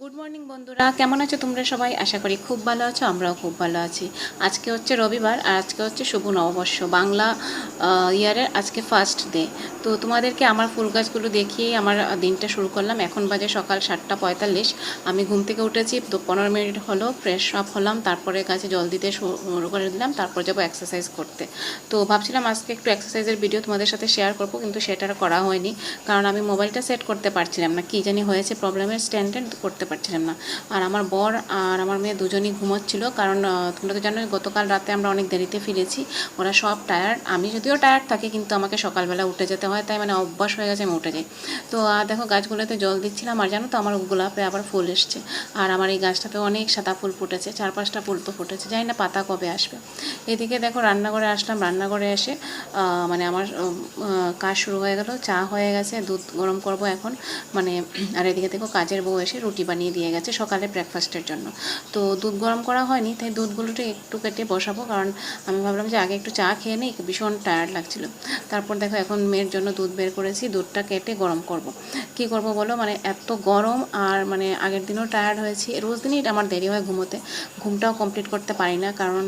Good morning বন্ধুরা, কেমন আছো তোমরা সবাই? আশা করি খুব ভালো আছো, আমরাও খুব ভালো আছি। আজকে হচ্ছে রবিবার আর আজকে হচ্ছে শুভ নববর্ষ, বাংলা ইয়ারের আজকে ফার্স্ট ডে। তো তোমাদেরকে আমার ফুল গাছগুলো দেখিয়েই আমার দিনটা শুরু করলাম। এখন বাজে সকাল 7:45। আমি ঘুম থেকে উঠেছি, তো 15 মিনিট হলো ফ্রেশ আপ হলাম, তারপরে গাছে জল দিতে শুরু করে দিলাম, তারপর যাবো এক্সারসাইজ করতে। তো ভাবছিলাম আজকে একটু এক্সারসাইজের ভিডিও তোমাদের সাথে শেয়ার করবো, কিন্তু সেটা আর করা হয়নি, কারণ আমি মোবাইলটা সেট করতে পারছিলাম না, কী জানি হয়েছে প্রবলেমের, স্ট্যান্ড করতে পারছিলাম না। আর আমার বর আর আমার মেয়ে দুজনই ঘুমোচ্ছিল, কারণ তোমরা তো জানো গতকাল রাতে আমরা অনেক দেরিতে ফিরেছি। ওরা সব টায়ার্ড, আমি যদিও টায়ার্ড থাকি কিন্তু আমাকে সকালবেলা উঠে যেতে হয়, তাই মানে অভ্যাস হয়ে গেছে, আমি উঠে যাই। তো দেখো গাছগুলোতে জল দিচ্ছিলাম, আর জানো তো আমার গোলাপে আবার ফুল এসছে। আর আমার এই গাছটাতে অনেক সাদা ফুল ফুটেছে, 4-5টা ফুল তো ফুটেছে, জানি না পাতা কবে আসবে। এদিকে দেখো রান্নাঘরে আসলাম, রান্নাঘরে এসে মানে আমার কাজ শুরু হয়ে গেল, চা হয়ে গেছে, দুধ গরম করব এখন মানে। আর এদিকে দেখো কাজের বউ এসে রুটি বানিয়ে দিয়ে গেছে সকালে ব্রেকফাস্টের জন্য। তো দুধ গরম করা হয়নি, তাই দুধগুলোটা একটু কেটে বসাবো, কারণ আমি ভাবলাম যে আগে একটু চা খেয়ে নিই, ভীষণ টায়ার্ড লাগছিল। তারপর দেখো এখন মেয়ের জন্য দুধ বের করেছি, দুধটা কেটে গরম করব। কি করব বলো, মানে এত গরম, আর মানে আগের দিনও টায়ার্ড হয়েছি, রোজ দিনই আমার দেরি হয় ঘুমোতে, ঘুমটাও কমপ্লিট করতে পারি না, কারণ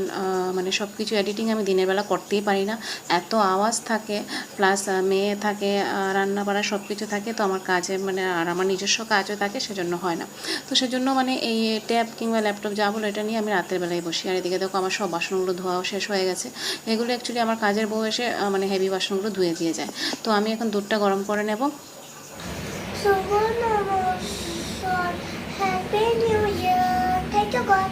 মানে সব কিছু এডিটিং আমি দিনের বেলা করতেই পারি না, এত আওয়াজ থাকে, প্লাস মেয়ে থাকে, রান্না বাড়া সব কিছু থাকে, তো আমার কাজে মানে আর আমার নিজস্ব কাজও থাকে, সেজন্য হয় না। তো সেজন্য মানে এই ট্যাব কিংবা ল্যাপটপ যা বলো এটা নিয়ে আমি রাতের বেলায় বসি। আর এদিকে দেখো আমার সব বাসনগুলো ধোয়াও শেষ হয়ে গেছে, এগুলো অ্যাকচুয়ালি আমার কাজের বউ এসে মানে হেভি বাসনগুলো ধুয়ে দিয়ে যায়। তো আমি এখন দুধটা গরম করে নেব। শুভ নববর্ষ, happy new year, thank you God.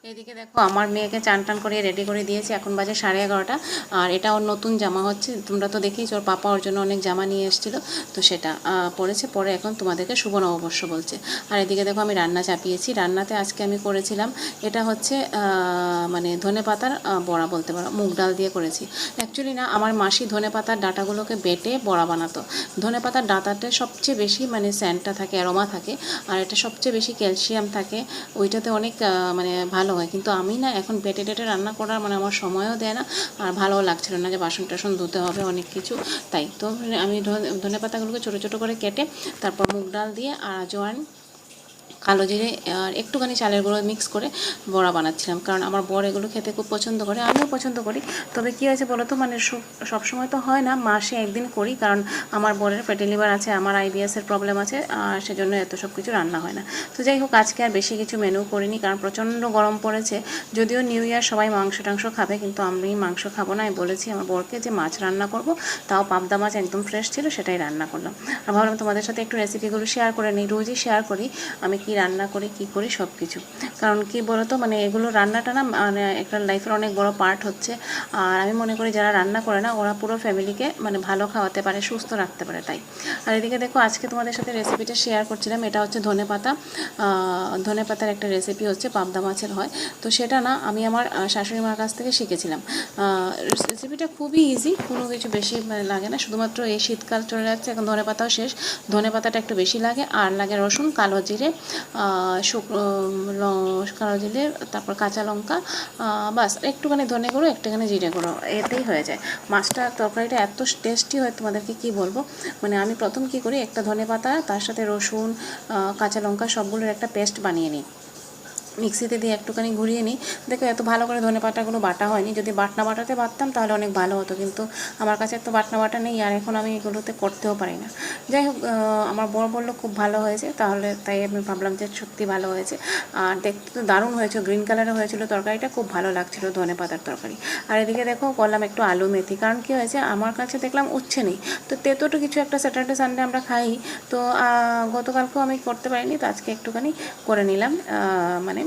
এদিকে দেখো আমার মেয়েকে চান টান করে রেডি করে দিয়েছি, এখন বাজে 11:30। আর এটা ওর নতুন জামা হচ্ছে, তোমরা তো দেখেইছো, ওর পাপা ওর জন্য অনেক জামা নিয়ে এসেছিলো, তো সেটা পরেছে, পরে এখন তোমাদেরকে শুভ নববর্ষ বলছে। আর এদিকে দেখো আমি রান্না চাপিয়েছি, রান্নাতে আজকে আমি করেছিলাম, এটা হচ্ছে মানে ধনেপাতার বড়া বলতে পারো, মুগ ডাল দিয়ে করেছি। অ্যাকচুয়ালি না, আমার মাসি ধনেপাতার ডাঁটাগুলোকে বেটে বড়া বানাতো। ধনেপাতার ডাঁটাতে সবচেয়ে বেশি মানে স্যান্টটা থাকে, অ্যারোমা থাকে, আর এটা সবচেয়ে বেশি ক্যালসিয়াম থাকে, ওইটাতে অনেক মানে ভালো হয়। কিন্তু আমি না এখন বেটে টেটে রান্না করার মানে আমার সময়ও দেয় না, আর ভালোও লাগছিল না যে বাসন টাসন ধুতে হবে অনেক কিছু, তাই তো আমি ধনেপাতাগুলোকে ছোটো ছোটো করে কেটে তারপর মুগ ডাল দিয়ে আর আজওয়ান, কালো জিরে আর একটুখানি চালের গুঁড়ো মিক্স করে বড়া বানাচ্ছিলাম, কারণ আমার বর এগুলো খেতে খুব পছন্দ করে, আমিও পছন্দ করি। তবে কী হয়েছে বলো তো, মানে সবসময় তো হয় না, মাসে একদিন করি, কারণ আমার বরের ফ্যাটি লিভার আছে, আমার আইবিএসের প্রবলেম আছে, আর সেজন্য এত সব কিছু রান্না হয় না। তো যাই হোক, আজকে আর বেশি কিছু মেনু করিনি, কারণ প্রচণ্ড গরম পড়েছে। যদিও নিউ ইয়ার সবাই মাংস টাংস খাবে, কিন্তু আমি মাংস খাবো না। আমি বলেছি আমার বরকে যে মাছ রান্না করব, তাও পাবদা মাছ একদম ফ্রেশ ছিল, সেটাই রান্না করলাম। আর ভাবলাম তোমাদের সাথে একটু রেসিপিগুলো শেয়ার করে নিই, রোজই শেয়ার করি আমি কি রান্না করি কী করি সব কিছু, কারণ কি বলো তো, মানে এগুলো রান্নাটা না মানে একটা লাইফের অনেক বড় পার্ট হচ্ছে। আর আমি মনে করি যারা রান্না করে না, ওরা পুরো ফ্যামিলিকে মানে ভালো খাওয়াতে পারে, সুস্থ রাখতে পারে, তাই। আর এদিকে দেখো আজকে তোমাদের সাথে রেসিপিটা শেয়ার করছিলাম, এটা হচ্ছে ধনেপাতা, ধনেপাতার একটা রেসিপি হচ্ছে পাবদা মাছের হয়। তো সেটা না আমি আমার শাশুড়ি মার কাছ থেকে শিখেছিলাম। রেসিপিটা খুবই ইজি, কোনো কিছু বেশি লাগে না, শুধুমাত্র এই শীতকাল চলে যাচ্ছে, এখন ধনেপাতাও শেষ, ধনেপাতাটা একটু বেশি লাগে, আর লাগে রসুন, কালো জিরে, কালো জিরে, তারপর কাঁচা লঙ্কা, বাস একটুখানি ধনে গুঁড়ো, একটুখানি জিরে গুঁড়ো, এতেই হয়ে যায়। মাছটা তরকারিটা এত টেস্টি হয়, তোমাদেরকে কি বলবো। মানে আমি প্রথম কি করি, একটা ধনেপাতা, তার সাথে রসুন, কাঁচা লঙ্কা সবগুলোর একটা পেস্ট বানিয়ে নিই, মিক্সিতে দিয়ে একটুখানি ঘুরিয়ে নিই। দেখো এত ভালো করে ধনেপাতাগুলো বাটা হয়নি, যদি বাটনা বাটাতে বাটতাম তাহলে অনেক ভালো হতো, কিন্তু আমার কাছে এত বাটনা বাটা নেই, আর এখন আমি এগুলোতে করতেও পারি না। যাই হোক, আমার বর বললো খুব ভালো হয়েছে, তাহলে তাই আমি ভাবলাম যে সত্যি ভালো হয়েছে। আর দেখতে তো দারুণ হয়েছে, গ্রিন কালারের হয়েছিল তরকারিটা, খুব ভালো লাগছিলো ধনেপাতার তরকারি। আর এদিকে দেখো করলাম একটু আলু মেথি, কারণ কী হয়েছে আমার কাছে দেখলাম উচ্ছে নেই, তো তেতোটা কিছু একটা স্যাটারডে সানডে আমরা খাই, তো গতকালকেও আমি করতে পারিনি, তো আজকে একটুখানি করে নিলাম, মানে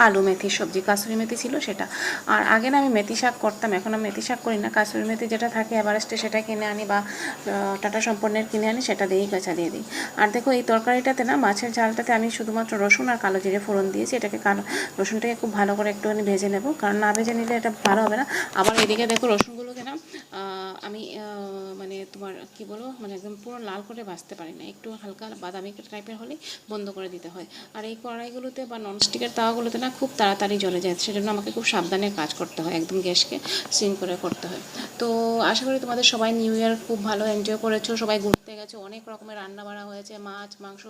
আলু মেথির সবজি, কাসুরি মেথি ছিল সেটা। আর আগে না আমি মেথি শাক করতাম, এখন আমি মেথি শাক করি না, কাসুরি মেথি যেটা থাকে এভারেস্টে সেটা কিনে আনি, বা টাটা সম্পন্নের কিনে আনি, সেটা দিয়েই কাঁচা দিয়ে দিই। আর দেখো এই তরকারিটাতে না, মাছের ঝালটাতে আমি শুধুমাত্র রসুন আর কালো জিরে ফোড়ন দিয়েছি, এটাকে রসুনটাকে খুব ভালো করে একটুখানি ভেজে নেব, কারণ না ভেজে নিলে এটা ভালো হবে না। আবার এদিকে দেখো রসুনগুলোকে না আমি মানে তোমার কি বলবো, মানে একদম পুরো লাল করে ভাজতে পারি না, একটু হালকা বাদামি টাইপের হলে বন্ধ করে দিতে হয়। আর এই কড়াইগুলোতে বা ননস্টিকের তাওয়াগুলোতে না খুব তাড়াতাড়ি জ্বলে যায়, সেজন্য আমাকে খুব সাবধানে কাজ করতে হয়, একদম গ্যাসকে সিম করে করতে হয়। তো আশা করি তোমাদের সবাই নিউ ইয়ার খুব ভালো এনজয় করেছো, সবাই ঘুরতে গেছে, অনেক রকমের রান্না বাড়া হয়েছে, মাছ মাংস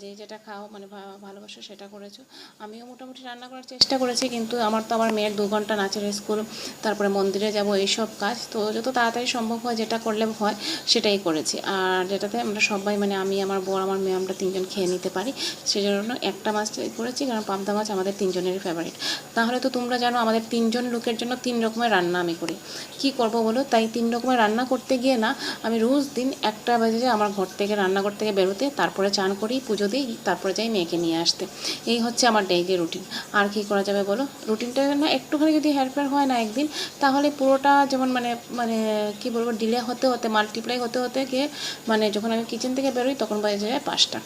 যে যেটা খাও মানে ভালোবাসো সেটা করেছো। আমিও মোটামুটি রান্না করার চেষ্টা করেছি, কিন্তু আমার তো আবার মেয়ের 2 ঘন্টা নাচের স্কুল, তারপরে মন্দিরে যাব, এইসব কাজ, তো যত তাড়াতাড়ি সম্ভব হয় যেটা করলে হয় সেটাই করেছি। আর যেটাতে আমরা সবাই মানে আমি, আমার বর, আমার মেয়ে, আমরা 3জন খেয়ে নিতে পারি, সেই জন্য একটা মাছ করেছি, কারণ পাবদা মাছ আমাদের 3জনেরই ফেভারিট। তাহলে তো তোমরা জানো আমাদের 3জন লোকের জন্য 3 রকমের রান্না আমি করি, কি করব বলো? তাই 3 রকমের রান্না করতে গিয়ে না আমি রোজ দিন 1টা বাজে যে আমার ঘর থেকে, রান্নাঘর থেকে বেরোতে, তারপরে চান করি, পুজো দিই, তারপরে যাই মেয়েকে নিয়ে আসতে। এই হচ্ছে আমার ডেইলি রুটিন। আর কি করা যাবে বলো? রুটিনটা না একটুখানি যদি হেল্পার হয় না একদিন, তাহলে পুরোটা যেমন মানে মানে কি বলবো, ডিলে হতে হতে, মাল্টিপ্লাই হতে হতে গিয়ে মানে যখন আমি কিচেন থেকে বেরোই তখন বাজে যায় 5টা,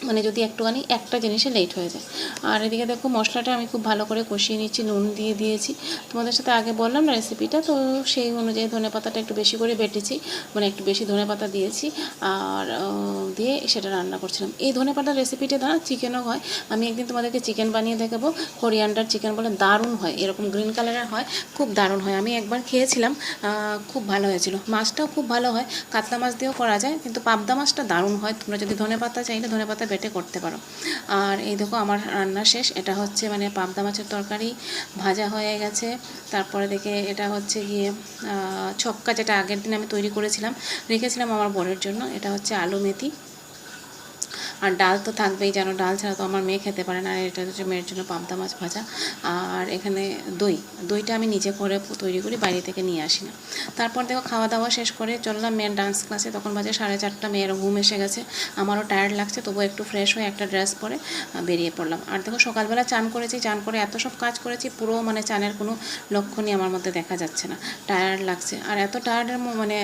মানে যদি একটুখানি একটা জিনিসে লেট হয়ে যায়। আর এদিকে দেখো মশলাটা আমি খুব ভালো করে কষিয়ে নিচ্ছি, নুন দিয়ে দিয়েছি, তোমাদের সাথে আগে বললাম না রেসিপিটা, তো সেই অনুযায়ী ধনেপাতাটা একটু বেশি করে বেটেছি, মানে একটু বেশি ধনেপাতা দিয়েছি, আর দিয়ে সেটা রান্না করছিলাম। এই ধনেপাতার রেসিপিটা না চিকেনও হয়, আমি একদিন তোমাদেরকে চিকেন বানিয়ে দেখাবো, কোরিয়ান্ডার চিকেন বলে, দারুণ হয়, এরকম গ্রিন কালারের হয়, খুব দারুণ হয়। আমি একবার খেয়েছিলাম, খুব ভালো হয়েছিল। মাছটাও খুব ভালো হয়, কাতলা মাছ দিয়েও করা যায়, কিন্তু পাবদা মাছটা দারুণ হয়। তোমরা যদি ধনেপাতা চাইলে ধনেপাতা বেটে করতে পারো। আর এই দেখো আমার রান্না শেষ, এটা হচ্ছে মানে পাবদা মাছের তরকারি ভাজা হয়ে গেছে। তারপরে দেখে এটা হচ্ছে গিয়ে ছক্কা, যেটা আগের দিন আমি তৈরি করেছিলাম, রেখেছিলাম আমার বরের জন্য। এটা হচ্ছে আলু মেথি, আর ডাল তো থাকবেই, যেন ডাল ছাড়া তো আমার মেয়ে খেতে পারে না। আর এটা হচ্ছে মেয়ের জন্য পাবদা মাছ ভাজা। আর এখানে দইটা আমি নিজে করে তৈরি করি, বাইরে থেকে নিয়ে আসি না। তারপর দেখো খাওয়া দাওয়া শেষ করে চললাম মেয়ের ডান্স ক্লাসে, তখন বাজে 4:30, মেয়েরও ঘুম এসে গেছে, আমারও টায়ার্ড লাগছে, তবুও একটু ফ্রেশ হয়ে একটা ড্রেস পরে বেরিয়ে পড়লাম। আর দেখো সকালবেলা চান করেছি, চান করে এত সব কাজ করেছি, পুরো মানে চানের কোনো লক্ষণই আমার মধ্যে দেখা যাচ্ছে না, টায়ার্ড লাগছে। আর এত টায়ার্ডের মানে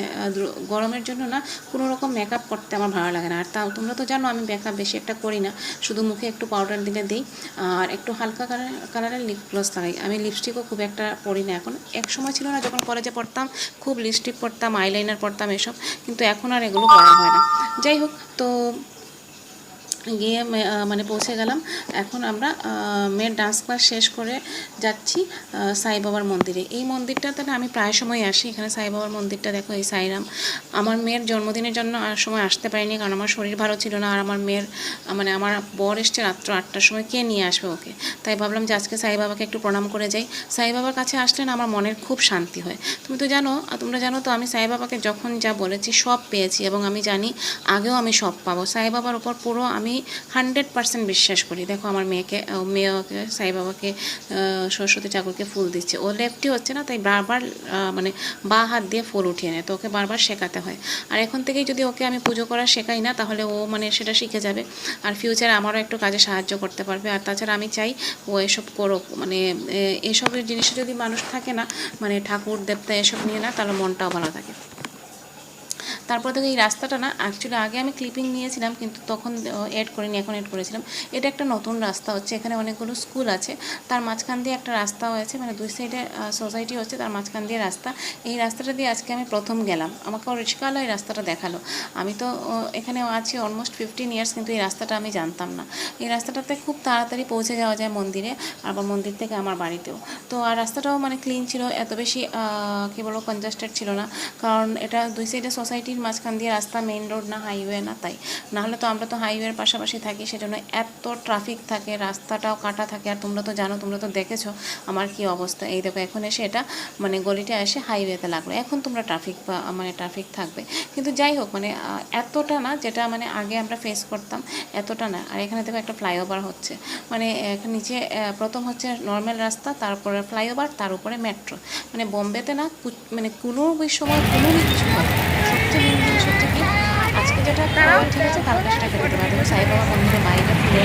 গরমের জন্য না কোনো রকম মেকআপ করতে আমার ভালো লাগে না। আর তাও তোমরা তো জানো আমি মেকআপ বেশি একটা করি না, শুধু মুখে একটু পাউডার দিলে দিই, আর একটু হালকা কালারের লিপ গ্লস লাগাই। আমি লিপস্টিকও খুব একটা পরি না এখন, এক সময় ছিল না যখন কলেজে পড়তাম খুব লিপস্টিক পরতাম, আইলাইনার পরতাম এসব, কিন্তু এখন আর এগুলো পরা হয় না। যাই হোক, তো গিয়ে মানে পৌঁছে গেলাম। এখন আমরা মেয়ের ডান্স ক্লাস শেষ করে যাচ্ছি সাই বাবার মন্দিরে। এই মন্দিরটাতে না আমি প্রায় সময় আসি, এখানে সাই বাবার মন্দিরটা দেখো, এই সাইরাম। আমার মেয়ের জন্মদিনের জন্য আর সময় আসতে পারিনি, কারণ আমার শরীর ভালো ছিল না, আর আমার মেয়ের মানে আমার বর এসছে রাত্র 8টার সময়, কে নিয়ে আসবে ওকে? তাই ভাবলাম যে আজকে সাই বাবাকে একটু প্রণাম করে যাই। সাই বাবার কাছে আসলে না আমার মনের খুব শান্তি হয়। তোমরা জানো তো আমি সাই বাবাকে যখন যা বলেছি সব পেয়েছি, এবং আমি জানি আগেও আমি সব পাবো। সাই বাবার ওপর পুরো আমি 100% বিশ্বাস করি। দেখো আমার মেয়েকে সাই বাবাকে সরস্বতী ঠাকুরকে ফুল দিচ্ছে, ও লেফটি হচ্ছে না, তাই বারবার মানে বা হাত দিয়ে ফুল উঠিয়ে নেয়, তো ওকে বারবার শেখাতে হয়। আর এখন থেকেই যদি ওকে আমি পুজো করা শেখাই না, তাহলে ও মানে সেটা শিখে যাবে, আর ফিউচারে আমারও একটু কাজে সাহায্য করতে পারবে। আর তাছাড়া আমি চাই ও এসব করুক, মানে এসবের জিনিসে যদি মানুষ থাকে না, মানে ঠাকুর দেবতা এসব নিয়ে না, তাহলে মনটাও ভালো থাকে। তারপর থেকে এই রাস্তাটা না অ্যাকচুয়ালি আগে আমি ক্লিপিং নিয়েছিলাম, কিন্তু তখন এড করিনি, এখন এড করেছিলাম। এটা একটা নতুন রাস্তা হচ্ছে, এখানে অনেকগুলো স্কুল আছে, তার মাঝখান দিয়ে একটা রাস্তা হয়েছে, মানে দুই সাইডে সোসাইটি হচ্ছে, তার মাঝখান দিয়ে রাস্তা। এই রাস্তাটা দিয়ে আজকে আমি প্রথম গেলাম, আমাকে রিক্সাওয়ালা এই রাস্তাটা দেখালো। আমি তো এখানে আছি অলমোস্ট 15 ইয়ার্স, কিন্তু এই রাস্তাটা আমি জানতাম না। এই রাস্তাটাতে খুব তাড়াতাড়ি পৌঁছে যাওয়া যায় মন্দিরে, আবার মন্দির থেকে আমার বাড়িতেও। তো আর রাস্তাটাও মানে ক্লিন ছিল, এত বেশি কী বলবো কনজাস্টেড ছিল না, কারণ এটা দুই সাইডে সোসাইটির মাঝখান দিয়ে রাস্তা, মেইন রোড না, হাইওয়ে না, তাই নাহলে তো আমরা তো হাইওয়ের পাশাপাশি থাকি, সেজন্য এত ট্রাফিক থাকে, রাস্তাটাও কাটা থাকে। আর তোমরা তো জানো, তোমরা তো দেখেছো আমার কি অবস্থা। এই দেখো এখন এসে এটা মানে গলিটা এসে হাইওয়েতে লাগলো, এখন তোমরা ট্রাফিক থাকবে, কিন্তু যাই হোক মানে এতটা না, যেটা মানে আগে আমরা ফেস করতাম এতটা না। আর এখানে দেখো একটা ফ্লাইওভার হচ্ছে, মানে এখানে নিচে প্রথম হচ্ছে নর্মাল রাস্তা, তারপরে ফ্লাইওভার, তার উপরে মেট্রো। মানে বোম্বেতে না মানে কোনো সময় কোনো কিছু হয়। সবচেয়ে মেন জিনিস হচ্ছে কি, আজকে যেটা খাওয়া ঠিক আছে, কালকে সেটা খেতে পারবে। দেখো সাই বাবা মন্দিরে বাইরে ফুলে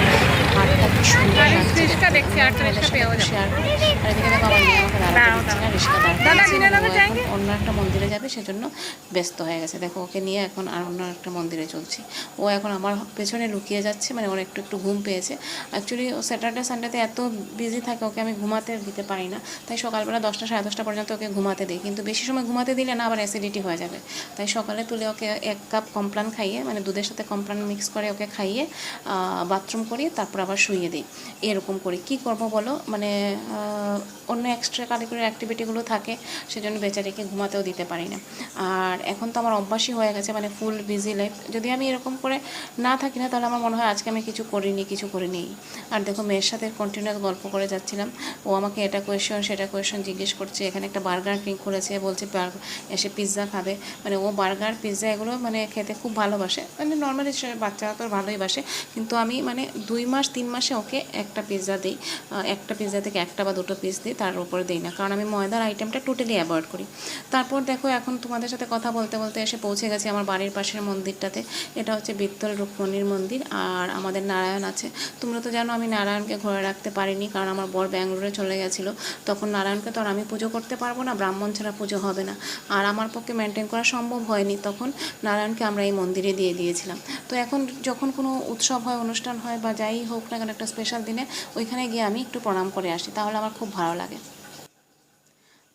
হাটটা কি সুন্দর লাগছে, শেয়ার করে। আর এদিকে দেখো আমার মেয়ে আমাকে দাঁড়াতে দিচ্ছে না, রিক্সা দাঁড়িয়ে এখন অন্য একটা মন্দিরে যাবে, সেজন্য ব্যস্ত হয়ে গেছে। দেখো ওকে নিয়ে এখন আর অন্য একটা মন্দিরে চলছি। ও এখন আমার পেছনে লুকিয়ে যাচ্ছে, মানে ওর একটু ঘুম পেয়েছে। অ্যাকচুয়ালি ও স্যাটারডে সানডেতে এত বিজি থাকে, ওকে আমি ঘুমাতে দিতে পারি না, তাই সকালবেলা 10টা সাড়ে 10টা পর্যন্ত ওকে ঘুমাতে দিই, কিন্তু বেশি সময় ঘুমাতে দিলে না আবার অ্যাসিডিটি হয়ে যাবে। তাই সকালে তুলে ওকে 1 কাপ কমপ্লান খাইয়ে, মানে দুধের সাথে কমপ্লান মিক্স করে ওকে খাইয়ে বাথরুম করিয়ে তারপর আবার শুইয়ে দিই। এরকম করি। কি করব বলো, মানে অন্য এক্সট্রা কারিকুলার অ্যাক্টিভিটিগুলো থাকে, সেজন্য বেচারিকে ঘুমাতেও দিতে পারি না। আর এখন তো আমার অভ্যাসই হয়ে গেছে, মানে ফুল বিজি লাইফ। যদি আমি এরকম করে না থাকি না, তাহলে আমার মনে হয় আজকে আমি কিছু করিনি। আর দেখো, মেয়ের সাথে কন্টিনিউয়াস গল্প করে যাচ্ছিলাম। ও আমাকে এটা কোয়েশ্চন সেটা কোয়েশ্চন জিজ্ঞেস করছে। এখানে একটা বার্গার কিং খুলেছে, বলছে এসে পিৎজা খাবে। মানে ও বার্গার পিৎজা এগুলো মানে খেতে খুব ভালোবাসে, মানে নর্মালি বাচ্চারা তো ভালোই বাসে। কিন্তু আমি মানে 2 মাস 3 মাসে ওকে একটা পিৎজা দিই, একটা পিৎজা থেকে একটা বা দুটো পিস দিই, তার উপরে দিই না, কারণ আমি ময়দার আইটেমটা টোটালি অ্যাভয়েড করি। তারপর দেখো, এখন তোমাদের সাথে কথা বলতে বলতে এসে পৌঁছে গেছি আমার বাড়ির পাশের মন্দিরটাতে। এটা হচ্ছে বিত্তল রুক্মণীর মন্দির। আর আমাদের নারায়ণ আছে। তোমরা তো জানো আমি নারায়ণকে ঘরে রাখতে পারিনি, কারণ আমার বর ব্যাঙ্গালোরে চলে গেছিলো। তখন নারায়ণকে তো আর আমি পুজো করতে পারবো না, ব্রাহ্মণ ছাড়া পুজো হবে না। আর আমার পক্ষে মেনটেন করা সম্ভব হয়নি, তখন নারায়ণকে আমরা এই মন্দিরে দিয়ে দিয়েছিলাম। তো এখন যখন কোনো উৎসব হয়, অনুষ্ঠান হয়, বা যাই হোক না কেন, একটা স্পেশাল দিনে ওইখানে গিয়ে আমি একটু প্রণাম করে আসি, তাহলে আমার খুব ভালো লাগে।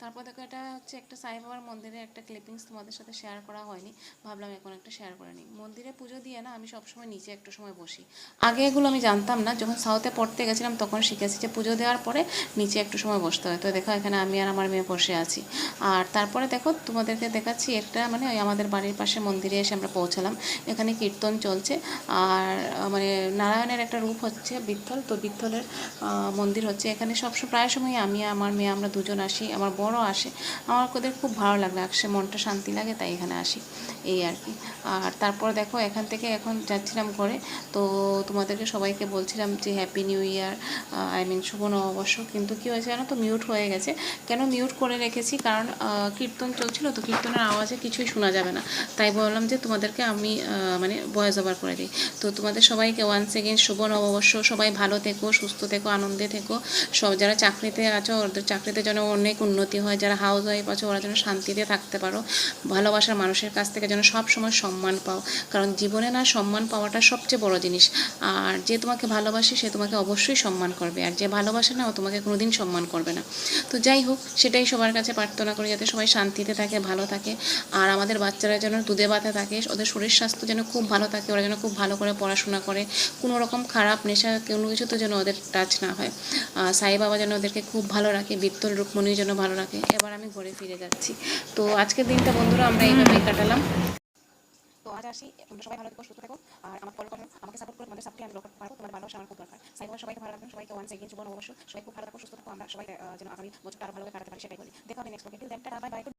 তারপর দেখো, এটা হচ্ছে একটা সাই বাবার মন্দিরের একটা ক্লিপিংস, তোমাদের সাথে শেয়ার করা হয়নি, ভাবলাম এখন একটা শেয়ার করে নিই। মন্দিরে পুজো দিয়ে না আমি সবসময় নিচে একটু সময় বসি। আগে এগুলো আমি জানতাম না, যখন সাউথে পড়তে গেছিলাম তখন শিখেছি যে পুজো দেওয়ার পরে নিচে একটু সময় বসতে হয়। তো দেখো, এখানে আমি আর আমার মেয়ে বসে আছি। আর তারপরে দেখো, তোমাদেরকে দেখাচ্ছি একটা, মানে ওই আমাদের বাড়ির পাশে মন্দিরে এসে আমরা পৌঁছালাম। এখানে কীর্তন চলছে। আর মানে নারায়ণের একটা রূপ হচ্ছে বিত্তল, তো বিত্তলের মন্দির হচ্ছে এখানে। প্রায় সময় আমি আমার মেয়ে আমরা দুজন আসি, আমার বড়ও আসে। আমার ওদের খুব ভালো লাগে, আসে মনটা শান্তি লাগে, তাই এখানে আসি, এই আর কি। আর তারপর দেখো, এখান থেকে এখন যাচ্ছিলাম ঘরে। তো তোমাদেরকে সবাইকে বলছিলাম যে happy new year, I mean শুভ নববর্ষ। কিন্তু কী হয়েছে জানো তো, মিউট হয়ে গেছে। কেন মিউট করে রেখেছি, কারণ কীর্তন চলছিল, তো কীর্তনের আওয়াজে কিছুই শোনা যাবে না, তাই বললাম যে তোমাদেরকে আমি মানে ভয়েস ওভার করে দিই। তো তোমাদের সবাইকে ওয়ান্স এগেন শুভ নববর্ষ। সবাই ভালো থেকো, সুস্থ থেকো, আনন্দে থেকো। সব যারা চাকরিতে আছো, ওদের চাকরিতে যেন অনেক উন্নতি হয়। যারা হাউস ওয়াইফ আছো, ওরা যেন শান্তিতে থাকতে পারো। ভালোবাসার মানুষের কাছ থেকে যেন সব সময় সম্মান পাও, কারণ জীবনে না সম্মান পাওয়াটা সবচেয়ে বড় জিনিস। আর যে তোমাকে ভালোবাসে সে তোমাকে অবশ্যই সম্মান করবে, আর যে ভালোবাসে না ও তোমাকে কোনোদিন সম্মান করবে না। তো যাই হোক, সেটাই সবার কাছে প্রার্থনা করি, যাতে সবাই শান্তিতে থাকে, ভালো থাকে। আর আমাদের বাচ্চারা যেন দুধে ভাতে থাকে, ওদের শরীর স্বাস্থ্য যেন খুব ভালো থাকে, ওরা যেন খুব ভালো করে পড়াশোনা করে, কোনো রকম খারাপ নেশা কোনো কিছু তো যেন ওদের টাচ না হয়। সাই বাবা যেন ওদেরকে খুব ভালো রাখে, বিত্তল রুক্মণী যেন ভালো রাখে। এবার আমি ঘরে ফিরে যাচ্ছি। তো আজকের দিনটা বন্ধুরা আমরা এইভাবেই কাটালাম। তো আজ আসি, তোমরা সবাই ভালো থেকো, সুস্থ থেকো। আর আমার ফলো করো, আমাকে সাপোর্ট করো, তোমাদের সাপোর্টে আমি লোক পারবো। তোমাদের ভালোবাসা আমার খুব দরকার। সাই বাবা সবাইকে ভালো রাখবেন, সবাইকে ওয়ান্স এগেইন শুভ নববর্ষ। সবাই খুব ভালো থাকো, সুস্থ থাকো, আমরা সবাই যেন আগামী বছরটা আরো ভালো করে কাটাতে পারি, সেটাই বলি। দেখা হবে নেক্সট ব্লগে। Till then, tata, bye by.